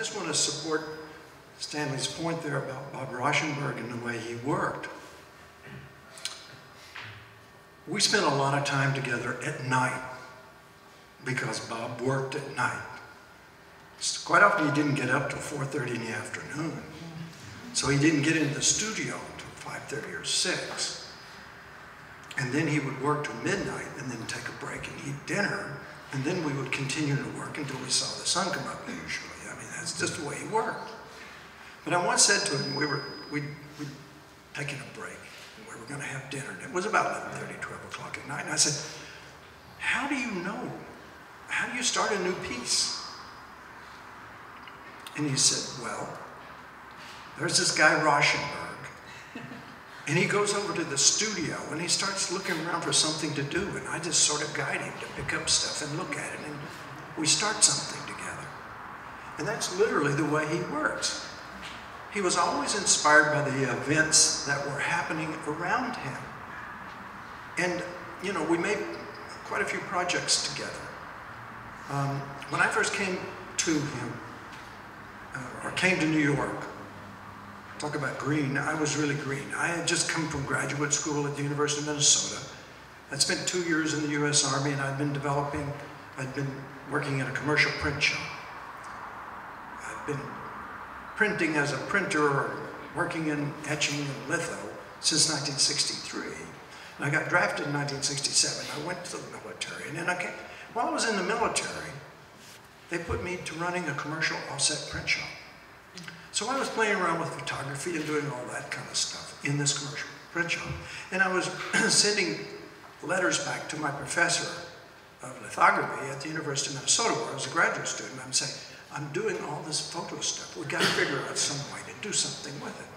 just want to support Stanley's point there about Bob Rauschenberg and the way he worked. We spent a lot of time together at night because Bob worked at night. So quite often he didn't get up till 4:30 in the afternoon. So he didn't get into the studio until 5:30 or 6. And then he would work till midnight and then take a break and eat dinner. And then we would continue to work until we saw the sun come up usually. I mean, that's just the way he worked. But I once said to him, we'd taken a break and we were going to have dinner. And it was about 11:30, 12 o'clock at night. And I said, how do you know? How do you start a new piece? And he said, well, there's this guy Rauschenberg, and he goes over to the studio and he starts looking around for something to do, and I just sort of guide him to pick up stuff and look at it, and we start something together. And that's literally the way he works. He was always inspired by the events that were happening around him. And, you know, we made quite a few projects together. When I first came to him, or came to New York, talk about green, I was really green. I had just come from graduate school at the University of Minnesota. I'd spent 2 years in the US Army, and I'd been working in a commercial print shop. I'd been printing as a printer or working in etching and litho since 1963. And I got drafted in 1967. I went to the military, and then while I was in the military, they put me to running a commercial offset print shop. So I was playing around with photography and doing all that kind of stuff in this commercial print shop. And I was sending letters back to my professor of lithography at the University of Minnesota, where I was a graduate student. I'm saying, I'm doing all this photo stuff. We've got to figure out some way to do something with it.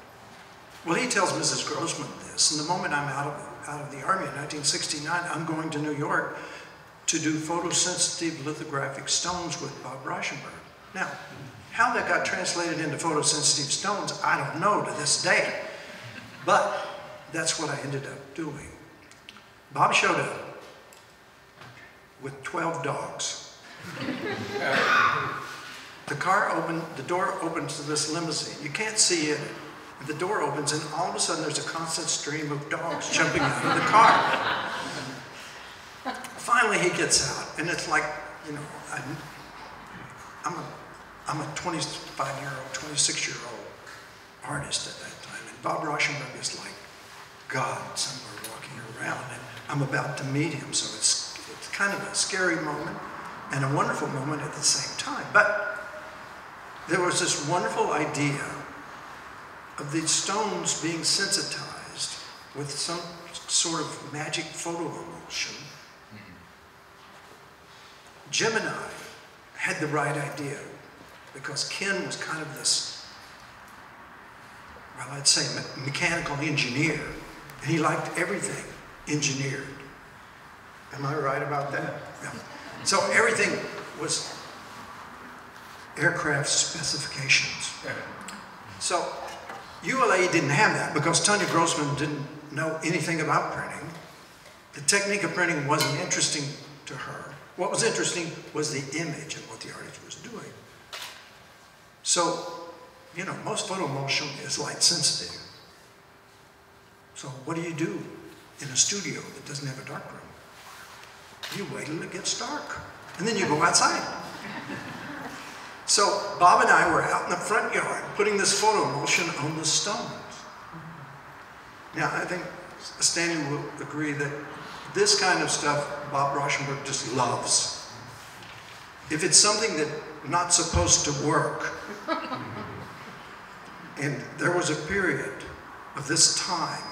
Well, he tells Mrs. Grossman this, and the moment I'm out of the Army in 1969, I'm going to New York to do photosensitive lithographic stones with Bob Rauschenberg. Now, how that got translated into photosensitive stones, I don't know to this day, but that's what I ended up doing. Bob showed up with 12 dogs. The door opens to this limousine. You can't see in it. And the door opens, and all of a sudden there's a constant stream of dogs jumping out of the car. Finally he gets out, and it's like, you know, I'm a 25-year-old, 26-year-old artist at that time, and Bob Rauschenberg is like God somewhere walking around, and I'm about to meet him, so it's kind of a scary moment and a wonderful moment at the same time. But there was this wonderful idea of these stones being sensitized with some sort of magic photo emulsion. Gemini had the right idea because Ken was kind of this, well, I'd say mechanical engineer, and he liked everything engineered. Am I right about that? Yeah. So everything was aircraft specifications. So ULAE didn't have that because Tanya Grossman didn't know anything about printing. The technique of printing wasn't interesting to her. What was interesting was the image and what the artist was doing. So, you know, most photo emulsion is light sensitive. So what do you do in a studio that doesn't have a dark room? You wait till it gets dark, and then you go outside. So Bob and I were out in the front yard putting this photo emulsion on the stones. Now, I think Stanley will agree that this kind of stuff Bob Rauschenberg just loves. If it's something that's not supposed to work, and there was a period of this time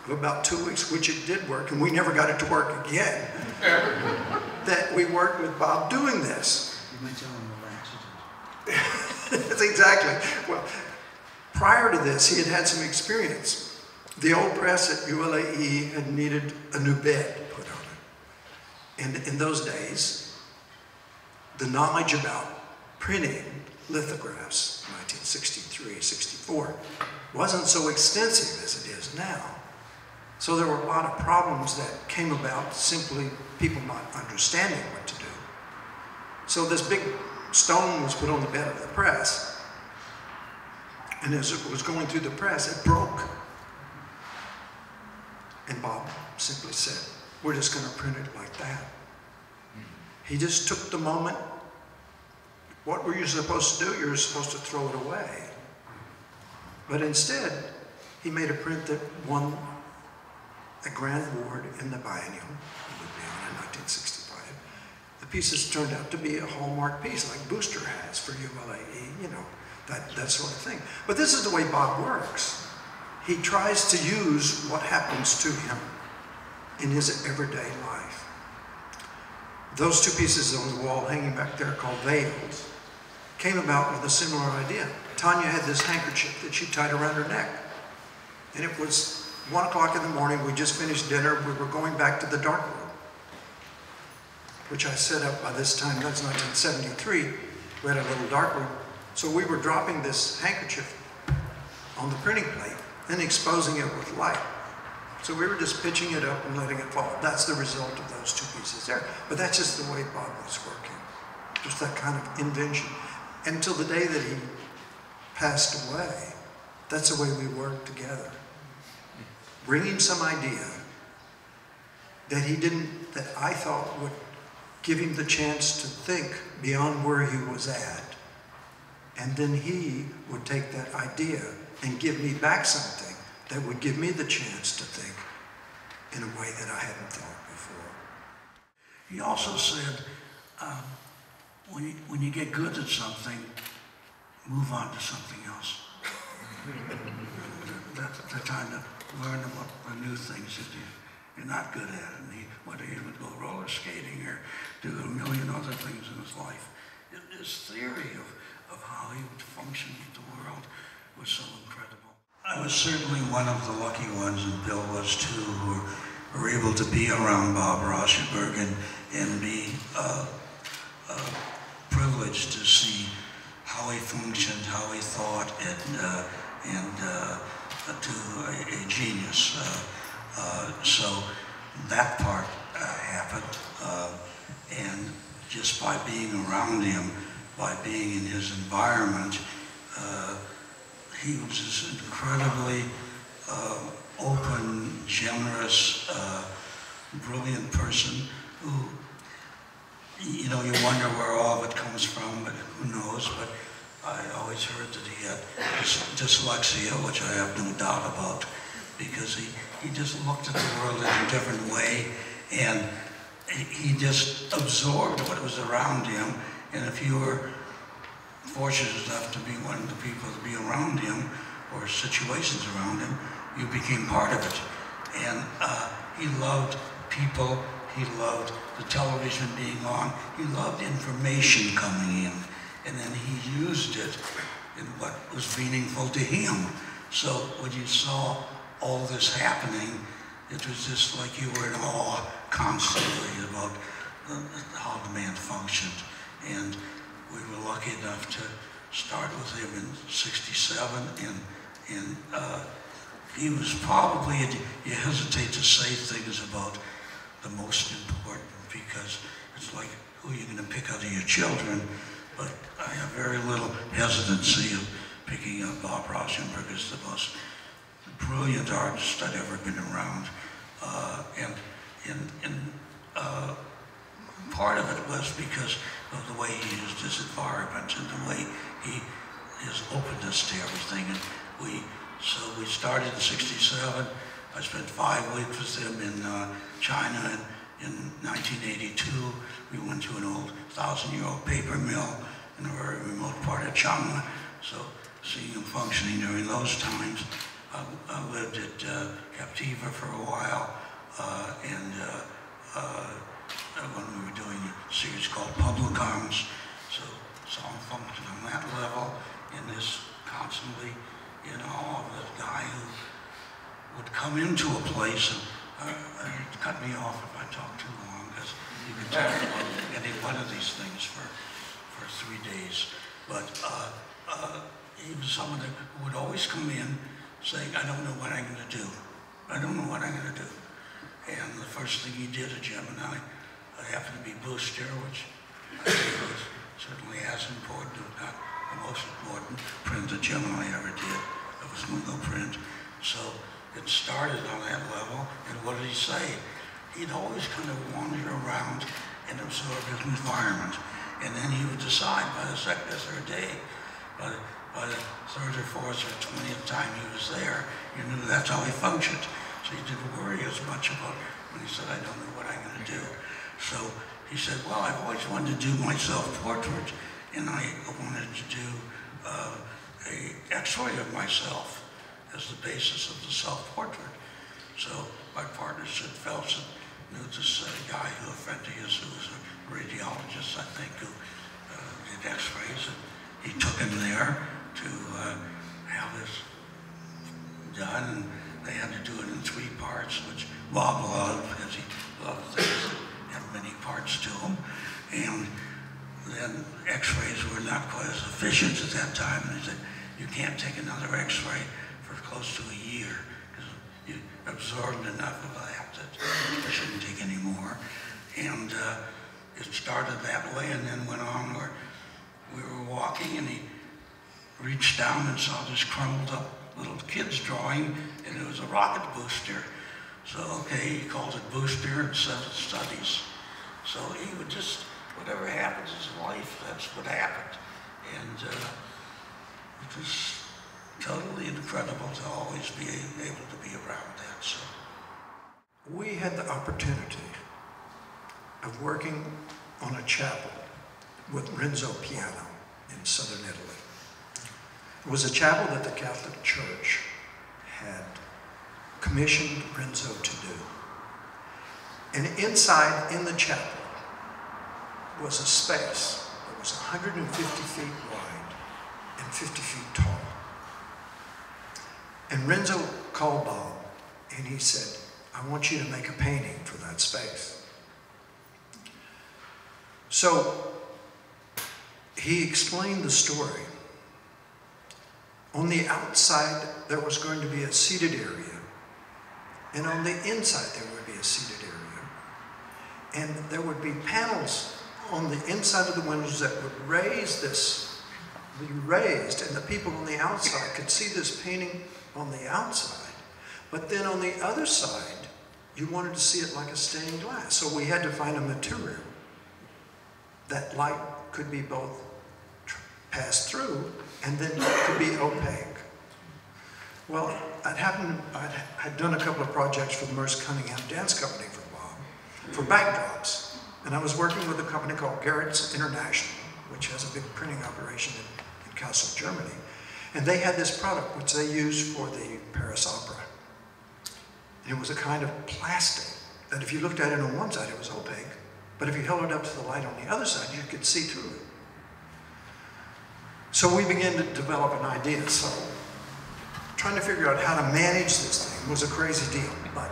of about 2 weeks, which it did work, and we never got it to work again, that we worked with Bob doing this. You went on an accident. That's exactly. Well, prior to this, he had had some experience. The old press at ULAE had needed a new bed put on it. And in those days, the knowledge about printing lithographs, 1963, 64, wasn't so extensive as it is now. So there were a lot of problems that came about simply people not understanding what to do. So this big stone was put on the bed of the press, And as it was going through the press, it broke. And Bob simply said, we're just going to print it like that. He just took the moment. What were you supposed to do? You were supposed to throw it away. But instead, he made a print that won a grand award in the biennial. It would be on in 1965. The pieces turned out to be a hallmark piece, like Booster has for ULAE, you know, that sort of thing. But this is the way Bob works. He tries to use what happens to him in his everyday life. Those two pieces on the wall hanging back there called Veils came about with a similar idea. Tanya had this handkerchief that she tied around her neck. And it was 1 o'clock in the morning, we just finished dinner, we were going back to the darkroom, which I set up by this time, that's 1973, we had a little darkroom. So we were dropping this handkerchief on the printing plate and exposing it with light. So we were just pitching it up and letting it fall. That's the result of those two pieces there. But that's just the way Bob was working, just that kind of invention. Until the day that he passed away, that's the way we worked together. Bringing some idea that that I thought would give him the chance to think beyond where he was at. And then he would take that idea and give me back something that would give me the chance to think in a way that I hadn't thought before. He also said, when you get good at something, move on to something else. That's the time to learn about the new things that you're not good at. And whether he would go roller skating or do a million other things in his life. His theory of how he would function with the world was so incredible. I was certainly one of the lucky ones, and Bill was too, who were able to be around Bob Rauschenberg and be privileged to see how he functioned, how he thought, and to a genius. So that part happened, and just by being around him, by being in his environment, he was this incredibly open, generous, brilliant person who, you know, you wonder where all of it comes from, but who knows. But I always heard that he had dyslexia, which I have no doubt about, because he just looked at the world in a different way, and he just absorbed what was around him. And if you were fortunate enough to be one of the people to be around him, or situations around him, you became part of it. And he loved people, he loved the television being on, he loved information coming in, and then he used it in what was meaningful to him. So when you saw all this happening, it was just like you were in awe constantly about how the man functioned. And we were lucky enough to start with him in '67, and he was probably, you hesitate to say things about the most important, because it's like, who are you going to pick out of your children? But I have very little hesitancy of picking up Bob Rauschenberg as the most brilliant artist I'd ever been around. Part of it was because of the way he used his environment and the way his openness to everything. And so we started in '67. I spent 5 weeks with him in China. And in 1982, we went to an old 1,000-year-old paper mill in a very remote part of China. So seeing him functioning during those times, I lived at Captiva for a while, when we were doing a series called Public Arms. So saw him function on that level, and this constantly, you know, this guy who would come into a place and cut me off if I talk too long, because you could talk about any one of these things for 3 days. But he was someone that would always come in saying, I don't know what I'm going to do. I don't know what I'm going to do. And the first thing he did at Gemini happened to be Booster, which I think was certainly as important, if not the most important print that Gemini ever did. It was window print. So it started on that level, and what did he say? He'd always kind of wander around and absorb his environment, and then he would decide by the second or third day, by the third or fourth or 20th time he was there, you knew that's how he functioned. So he didn't worry as much about when he said, I don't know what I'm going to do. So he said, well, I've always wanted to do my self-portrait, and I wanted to do a X-ray of myself as the basis of the self-portrait. So my partner, Sid Felsen, knew this guy who a friend of his who was a radiologist, I think, who did X-rays, and he took him there to have this done, and they had to do it in 3 parts, which Bob loved because he loved things that had many parts to them. And then X-rays were not quite as efficient at that time, and he said, you can't take another X-ray for close to a year because you absorbed enough of that you shouldn't take any more. And it started that way and then went on where we were walking and he reached down and saw this crumbled up little kid's drawing, and it was a rocket booster. So, okay, he called it booster and said it studies. So he would just, whatever happens in life, that's what happened. And it was totally incredible to always be able to be around that. So we had the opportunity of working on a chapel with Renzo piano in southern Italy. It was a chapel that the Catholic Church had commissioned Renzo to do. And inside, in the chapel, was a space that was 150 feet wide and 50 feet tall. And Renzo called Bob and he said, I want you to make a painting for that space. So he explained the story. On the outside, there was going to be a seated area, and on the inside, there would be a seated area. And there would be panels on the inside of the windows that would be raised, and the people on the outside could see this painting on the outside. But then on the other side, you wanted to see it like a stained glass. So we had to find a material that light could be both passed through and then could be opaque. Well, I'd done a couple of projects for the Merce Cunningham Dance Company for Bob, for backdrops. And I was working with a company called Garrett's International, which has a big printing operation in Kassel, Germany. And they had this product which they used for the Paris Opera. And it was a kind of plastic that if you looked at it on one side, it was opaque. But if you held it up to the light on the other side, you could see through it. So we began to develop an idea. So trying to figure out how to manage this thing was a crazy deal. But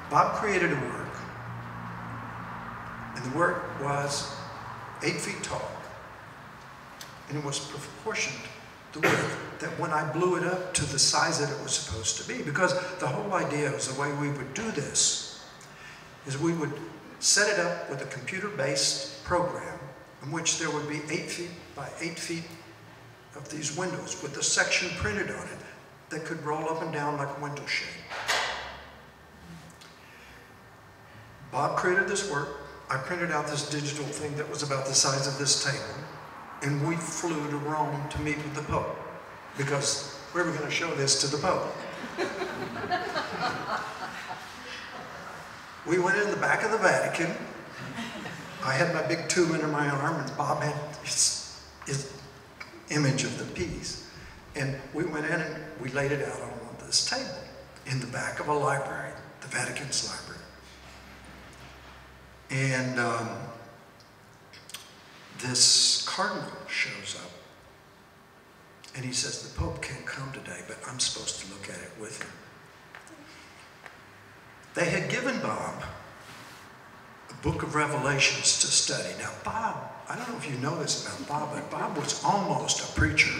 Bob created a work. And the work was 8 feet tall. And it was proportioned the width that when I blew it up to the size that it was supposed to be. Because the whole idea was the way we would do this is we would set it up with a computer-based program in which there would be 8 feet by 8 feet of these windows with a section printed on it that could roll up and down like a window shade. Bob created this work. I printed out this digital thing that was about the size of this table, and we flew to Rome to meet with the Pope because we were going to show this to the Pope. We went in the back of the Vatican. I had my big tube under my arm, and Bob had his image of the piece. And we went in and we laid it out on this table in the back of a library, the Vatican's library. And this cardinal shows up, and he says, the Pope can't come today, but I'm supposed to look at it with him. They had given Bob a book of Revelations to study. Now, Bob, I don't know if you know this about Bob, but Bob was almost a preacher.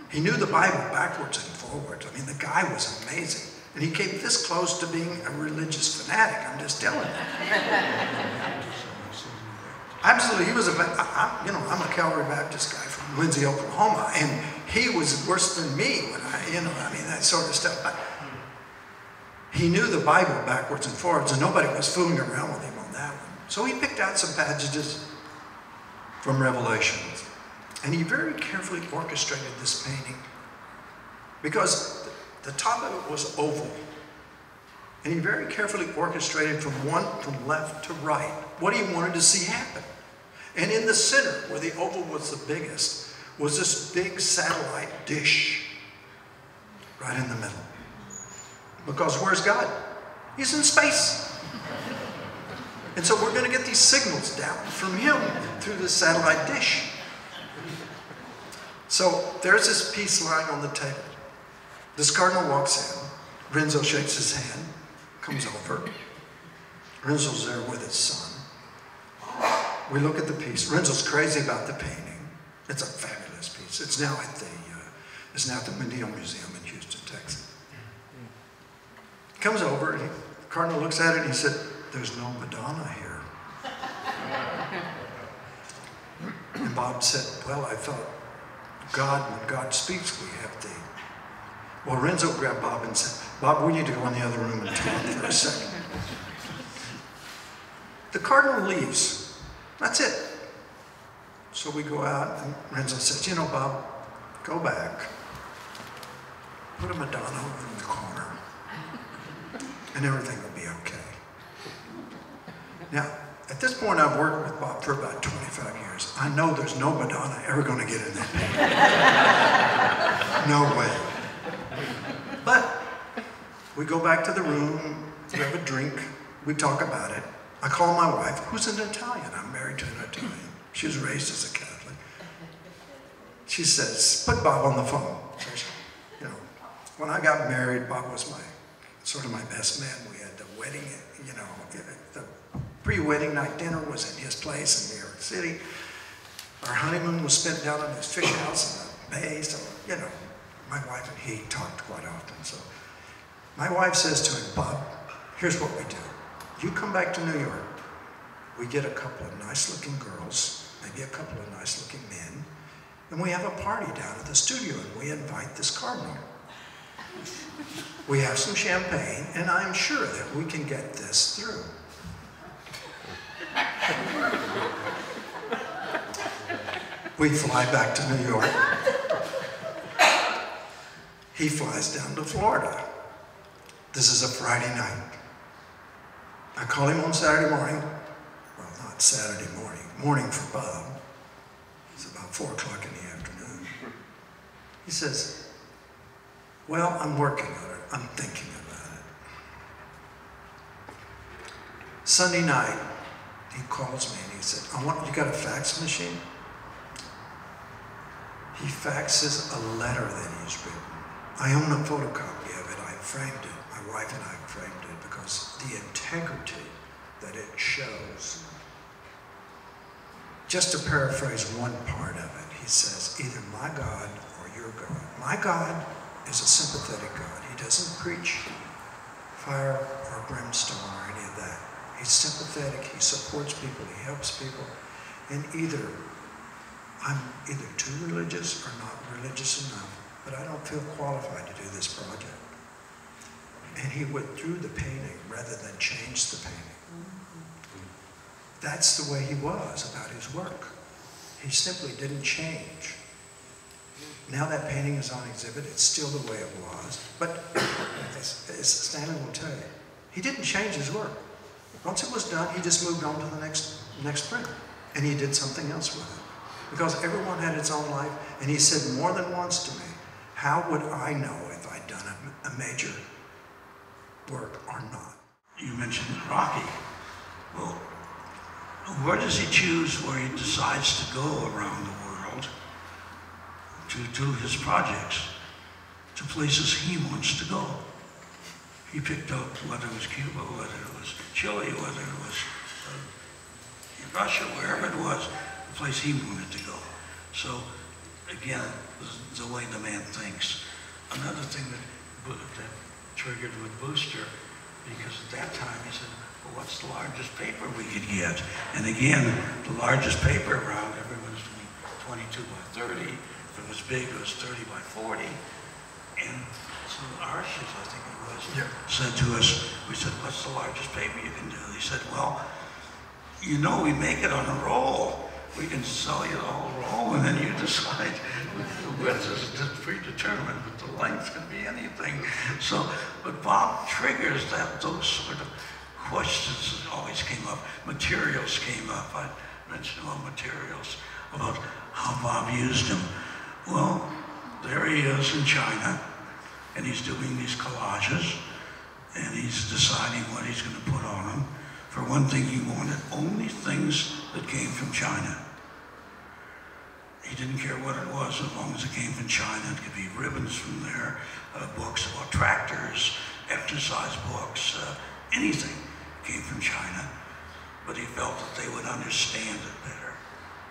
He knew the Bible backwards and forwards. I mean, the guy was amazing. And he came this close to being a religious fanatic, I'm just telling you. Absolutely, he was I'm a Calvary Baptist guy from Lindsay, Oklahoma, and he was worse than me when that sort of stuff. But he knew the Bible backwards and forwards, and nobody was fooling around with him on that one. So he picked out some passages from Revelations, and he very carefully orchestrated this painting because the top of it was oval, and he very carefully orchestrated from left to right what he wanted to see happen. And in the center, where the oval was the biggest, was this big satellite dish right in the middle. Because where's God? He's in space. And so we're going to get these signals down from him through this satellite dish. So there's this piece lying on the table. This cardinal walks in. Renzo shakes his hand, comes over. Renzo's there with his son. We look at the piece. Renzo's crazy about the painting. It's a fabulous piece. It's now at the Medina Museum in Houston, Texas. He comes over, and the cardinal looks at it, and he said, "There's no Madonna here." And Bob said, "Well, I thought when God speaks, we have the..." Well, Renzo grabbed Bob and said, "Bob, we need to go in the other room and talk for a second." The cardinal leaves. That's it. So we go out, and Renzo says, "You know, Bob, go back. Put a Madonna over in the corner, and everything will be okay." Now, at this point, I've worked with Bob for about 25 years. I know there's no Madonna ever going to get in that painting. No way. But we go back to the room, we have a drink, we talk about it. I call my wife, who's an Italian. I'm married to an Italian. She was raised as a Catholic. She says, "Put Bob on the phone." So, when I got married, Bob was my best man. We had the wedding, the pre-wedding night dinner was in his place in New York City. Our honeymoon was spent down in his fish house in the bay. So, my wife and he talked quite often. So my wife says to him, "Bob, here's what we do. You come back to New York, we get a couple of nice-looking girls, maybe a couple of nice-looking men, and we have a party down at the studio, and we invite this cardinal. We have some champagne, and I'm sure that we can get this through." We fly back to New York. He flies down to Florida. This is a Friday night. I call him on Saturday morning. Well, not Saturday morning for Bob. It's about 4 o'clock in the afternoon. He says, "Well, I'm working on it. I'm thinking about it." Sunday night, he calls me and he said, "You got a fax machine?" He faxes a letter that he's written. I own a photocopy of it. I framed it. My wife and I framed it because the integrity that it shows. Just to paraphrase one part of it, he says, "Either my God or your God." My God is a sympathetic God. He doesn't preach fire or brimstone or any of that. He's sympathetic. He supports people. He helps people. And I'm either too religious or not religious enough, but I don't feel qualified to do this project. And he withdrew the painting rather than change the painting. That's the way he was about his work. He simply didn't change. Now that painting is on exhibit. It's still the way it was. But as Stanley will tell you, he didn't change his work. Once it was done, he just moved on to the next print. And he did something else with it. Because everyone had its own life. And he said more than once to me, "How would I know if I'd done a major work or not?" You mentioned Rocky. Well, where does he choose where he decides to go around the world to do his projects, to places he wants to go? He picked out whether it was Cuba, whether it was Chile, whether it was Russia, wherever it was, the place he wanted to go. So, again, the way the man thinks. Another thing that triggered with Booster, because at that time he said, "Well, what's the largest paper we could get?" And again, the largest paper around, everyone's doing 22 by 30. If it was big, it was 30 by 40. And so Archie's, I think it was, said to us, we said, what's the largest paper you can do? He said, well, you know, we make it on a roll. We can sell you the whole roll, and then you decide. The width is predetermined, but the length can be anything. So, but Bob triggers those sort of questions that always came up. Materials came up. I mentioned about materials, about how Bob used them. Well, there he is in China, and he's doing these collages, and he's deciding what he's going to put on them. For one thing, he wanted only things that came from China. He didn't care what it was as long as it came from China. It could be ribbons from there, books about tractors, exercise books, anything came from China. But he felt that they would understand it better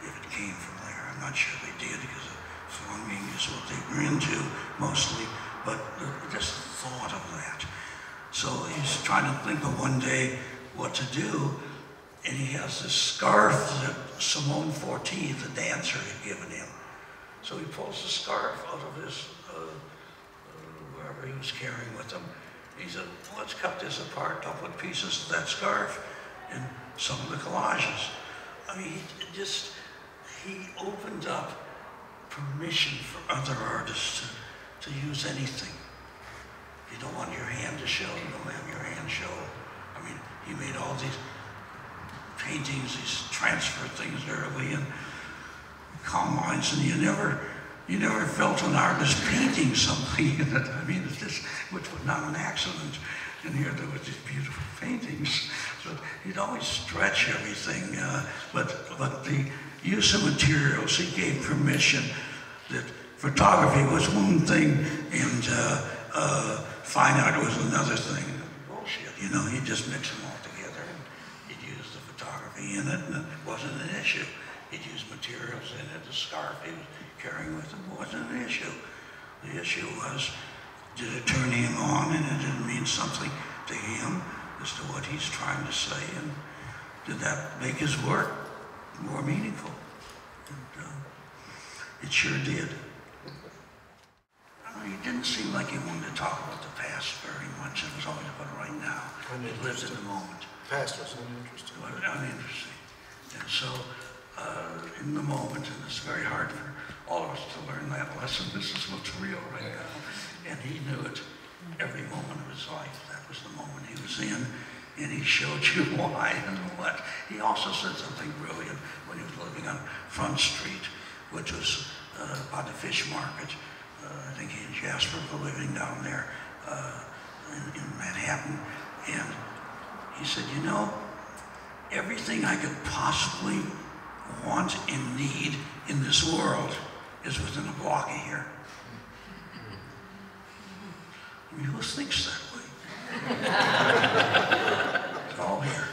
if it came from there. I'm not sure they did, because farming is what they were into mostly, but just the thought of that. So he's trying to think of one day what to do, and he has this scarf that Simone Forti, the dancer, had given him. So he pulls the scarf out of his, wherever he was carrying with him. He said, let's cut this apart. I'll put pieces of that scarf in some of the collages. I mean, he opened up permission for other artists to use anything. You don't want your hand to show, you don't have your hand show. I mean, he made all these paintings, these transfer things early, and calm lines, and you never felt an artist painting something in it. I mean, it's just, which was not an accident. And here there were these beautiful paintings. So he'd always stretch everything, but the use of materials, he gave permission that photography was one thing and fine art was another thing. Bullshit, you know, he'd just mix them all together, and he'd use the photography in it, and it wasn't an issue. He'd use materials in it. The scarf he was carrying with him wasn't an issue. The issue was, did it turn him on, and it didn't mean something to him as to what he's trying to say, and did that make his work more meaningful? And it sure did. He didn't seem like he wanted to talk about the past very much. It was always about right now. He lived in the moment. Past was uninteresting. Uninteresting. And so, in the moment, and it's very hard for all of us to learn that lesson. This is what's real right now. And he knew it every moment of his life. That was the moment he was in, and he showed you why and what. He also said something brilliant when he was living on Front Street, which was by the fish market. I think he and Jasper were living down there in Manhattan. And he said, you know, everything I could possibly want and need in this world is within a block of here. I mean, who thinks that way? It's all here.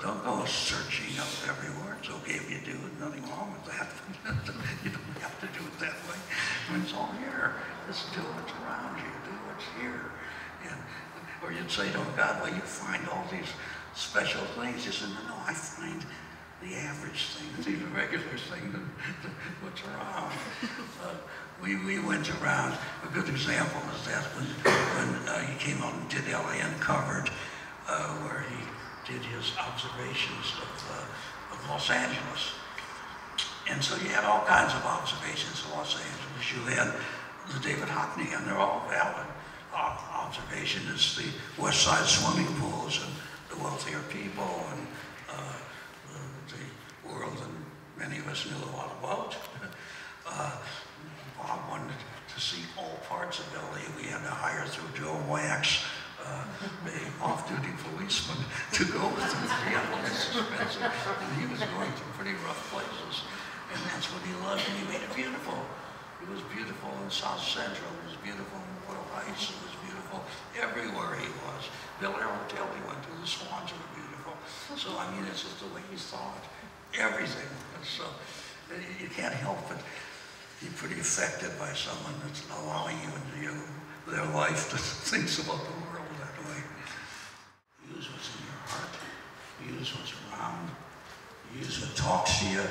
Don't go searching up everywhere. It's okay if you do it, nothing wrong with that. You don't have to do it that way. I mean, it's all here. Just do what's around you, do what's here. And, or you'd say, oh God, well, you find all these special things. You said, no, I find the average thing, the regular thing, what's around. We went around, a good example is that when he came out and did L.A. Uncovered, where he did his observations of Los Angeles. And so you had all kinds of observations of Los Angeles. You had the David Hockney, and they're all valid observations, the West Side swimming pools and the wealthier people and the world that many of us knew a lot about. Bob wanted to see all parts of LA. We had to hire through Joe Wax, the off-duty policeman, to go with him. Yeah, it was expensive. And he was going to pretty rough places. And that's what he loved, and he made it beautiful. It was beautiful in South Central. It was beautiful in Royal Heights. It was beautiful everywhere he was. Bel Air Hotel he went to, the Swans were beautiful. So, I mean, it's just the way he thought. Everything. So, you can't help but be pretty affected by someone that's allowing you into their life that thinks about the world that way. Use what's in your heart. Use what's around. Use what talks to you.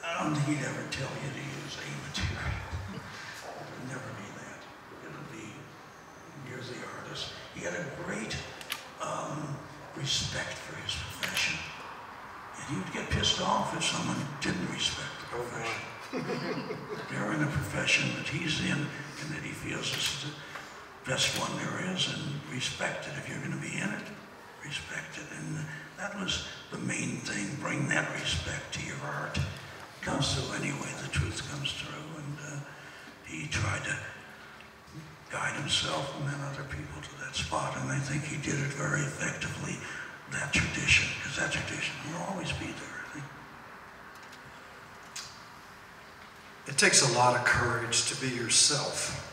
I don't think he'd ever tell you to use A material. It would never be that. It would be, you're the artist. He had a great respect for his profession. And he would get pissed off if someone didn't respect the profession. They're in a profession that he's in and that he feels is the best one there is, and respect it. If you're going to be in it, respect it. And that was the main thing. Bring that respect to your art. It comes through anyway. The truth comes through. And he tried to guide himself and then other people to that spot. And I think he did it very effectively, that tradition, because that tradition will always be there, I think. It takes a lot of courage to be yourself.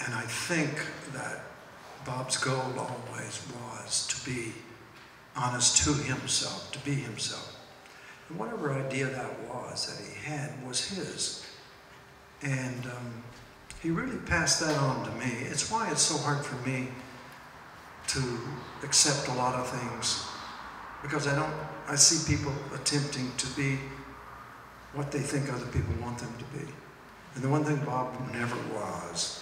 And I think that Bob's goal always was to be honest to himself, to be himself. And whatever idea that he had was his. And he really passed that on to me. It's why it's so hard for me to accept a lot of things, because I see people attempting to be what they think other people want them to be. And the one thing Bob never was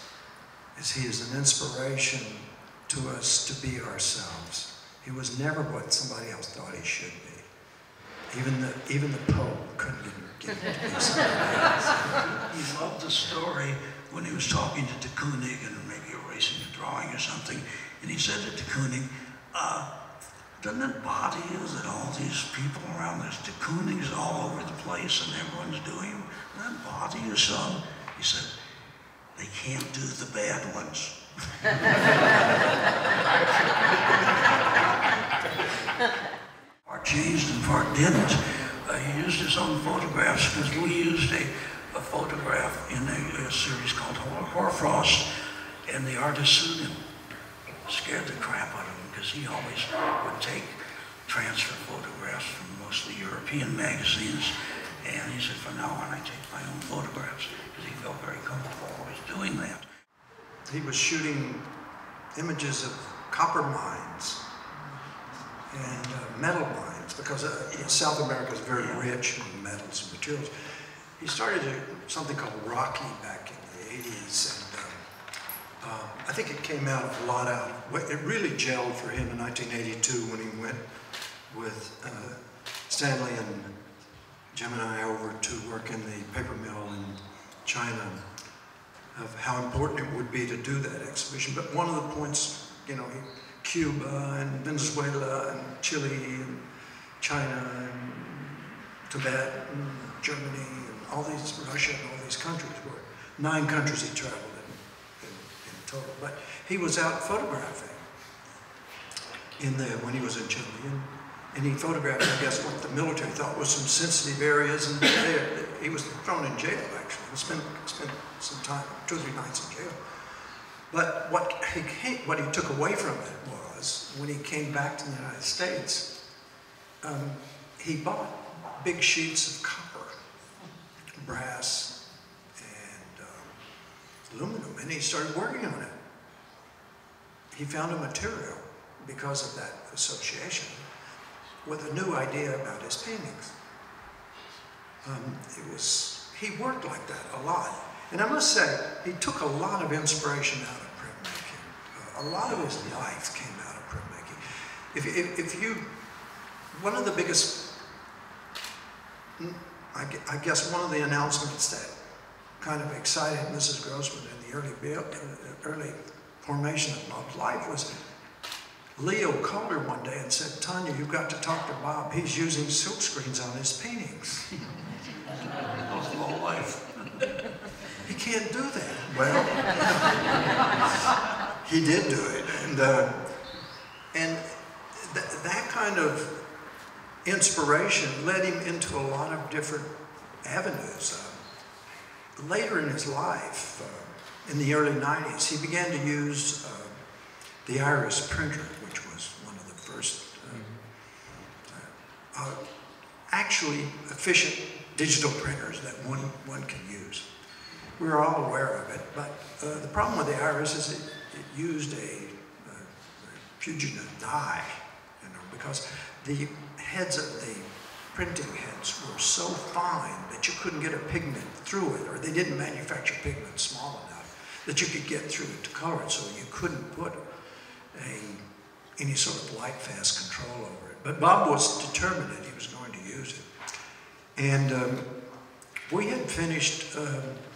is he is an inspiration to us to be ourselves. He was never what somebody else thought he should be. Even the Pope couldn't get him to be somebody else. He loved the story when he was talking to de Kooning and maybe erasing a drawing or something, and he said to de Kooning, doesn't it bother you that all these people around, there's de Koonings all over the place and everyone's doing them? Doesn't that bother you some? He said, they can't do the bad ones. Part changed and part didn't. He used his own photographs because we used a photograph in a series called Hoarfrost, and the artist sued him. Scared the crap out of him because he always would transfer photographs from mostly European magazines, and he said, from now on I take my own photographs, because he felt very comfortable always doing that. He was shooting images of copper mines and metal mines, because South America is very rich in metals and materials. He started something called Rocky back in the 80s, and I think it came out a lot out. It really gelled for him in 1982 when he went with Stanley and Gemini over to work in the paper mill in China, of how important it would be to do that exhibition. But one of the points, Cuba and Venezuela and Chile and China and Tibet and Germany and all these, Russia and all these countries, were 9 countries he traveled in total. But he was out photographing when he was in Chile, and he photographed, I guess, what the military thought was some sensitive areas, and he was thrown in jail, actually. He spent some time, 2 or 3 nights in jail. But what he took away from it was, when he came back to the United States, he bought big sheets of copper, brass, and aluminum, and he started working on it. He found a material, because of that association, with a new idea about his paintings. He worked like that a lot. And I must say, he took a lot of inspiration out of printmaking. A lot of his life came out of printmaking. One of the biggest, I guess one of the announcements that kind of excited Mrs. Grossman in the early formation of Bob's life was, Leo called her one day and said, Tanya, you've got to talk to Bob. He's using silk screens on his paintings. That was low life. He can't do that. Well, he did do it. And that kind of inspiration led him into a lot of different avenues. Later in his life, in the early 90s, he began to use the Iris printer, which was one of the first actually efficient digital printers that one can use. We were all aware of it, but the problem with the Iris is it used a fugitive dye, because the heads of the printing heads were so fine that you couldn't get a pigment through it, or they didn't manufacture pigment small enough that you could get through it to color it, so you couldn't put any sort of light fast control over it. But Bob was determined that he was going to use it. And we had finished,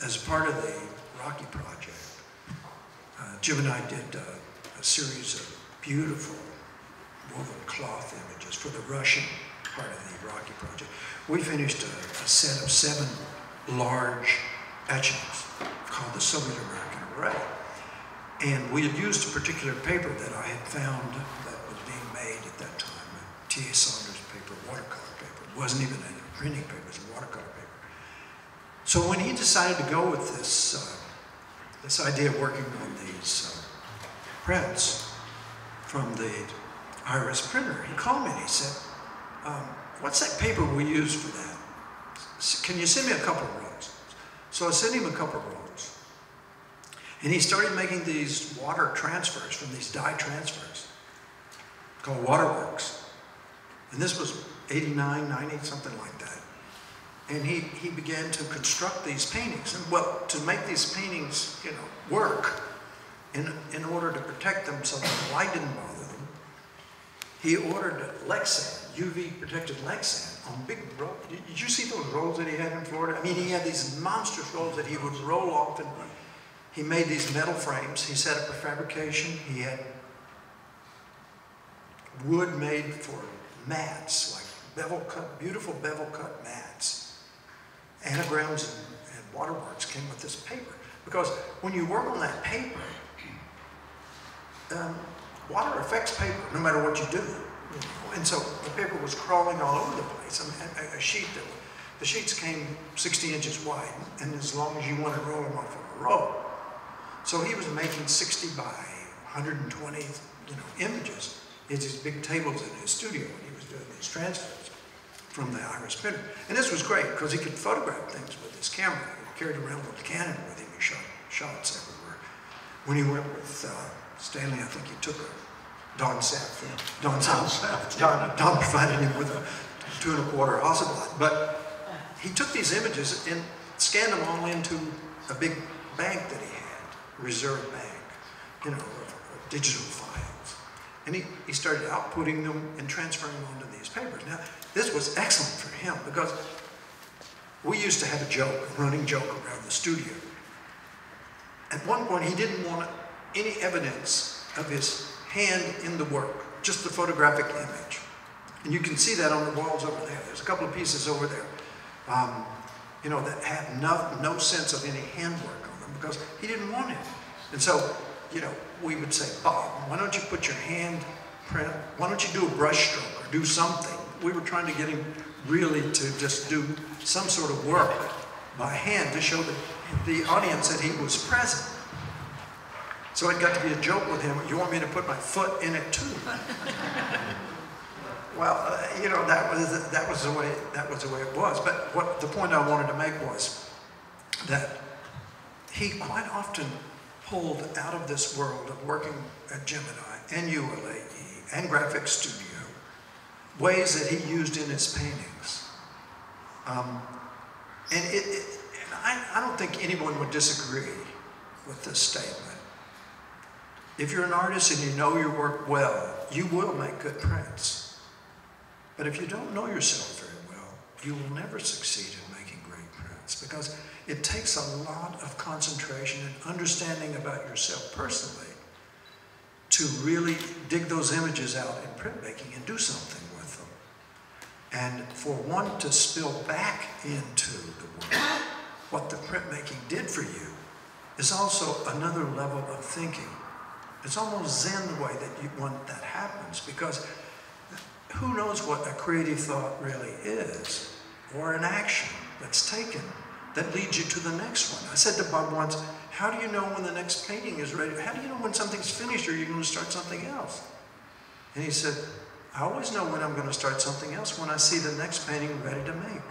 as part of the Rocky project, Jim and I did a series of beautiful woven cloth images for the Russian part of the Rocky project. We finished a set of 7 large etchings called the Soviet American Array. And we had used a particular paper that I had found that was being made at that time, a T.A. Saunders paper, watercolor paper. It wasn't even a printing paper, it was a watercolor paper. So when he decided to go with this, this idea of working on these prints from the Iris printer, he called me and he said, what's that paper we use for that? Can you send me a couple of rolls? So I sent him a couple of rolls. And he started making these water transfers from these dye transfers called waterworks. And this was 89, 90, something like that. And he began to construct these paintings. And well, to make these paintings, you know, work, in order to protect them so that the light didn't bother them, he ordered Lexan, UV protected Lexan on big rolls. Did you see those rolls that he had in Florida? I mean, he had these monstrous rolls that he would roll off, and he made these metal frames. He set up a fabrication. He had wood made for mats, like bevel cut, beautiful bevel cut mats. Anagrams and waterworks came with this paper. Because when you work on that paper, water affects paper no matter what you do. You know? And so the paper was crawling all over the place. I mean, a sheet that, the sheets came 60 inches wide, and as long as you wanted to roll them off of a roll. So he was making 60 by 120, you know, images. He had these big tables in his studio, and he was doing these transfers from the Iris printer. And this was great because he could photograph things with his camera. He carried around with the Canon with him. He shot shots everywhere. When he went with Stanley, I think he took a Don Sapp. Don provided him with a 2 1/4 Hasselblad. But he took these images and scanned them all into a big bank that he had, a reserve bank, you know, of digital files. And he started outputting them and transferring them onto these papers. Now, this was excellent for him because we used to have a joke, a running joke around the studio. At one point, he didn't want any evidence of his hand in the work, just the photographic image. And you can see that on the walls over there. There's a couple of pieces over there, you know, that have no sense of any handwork on them because he didn't want it. And so, you know, we would say, Bob, why don't you put your hand print, why don't you do a brush stroke or do something? We were trying to get him really to just do some sort of work by hand to show the audience that he was present. So it got to be a joke with him. You want me to put my foot in it too? Well, you know, that was the way it was. But what the point I wanted to make was that he quite often pulled out of this world of working at Gemini and ULAE and Graphic Studio ways that he used in his paintings. And I don't think anyone would disagree with this statement. If you're an artist and you know your work well, you will make good prints. But if you don't know yourself very well, you will never succeed in making great prints because it takes a lot of concentration and understanding about yourself personally to really dig those images out in printmaking and do something with them. And for one to spill back into the work, what the printmaking did for you is also another level of thinking. It's almost Zen the way that happens because who knows what a creative thought really is or an action that's taken that leads you to the next one. I said to Bob once, how do you know when the next painting is ready? How do you know when something's finished or you're going to start something else? And he said, I always know when I'm going to start something else when I see the next painting ready to make.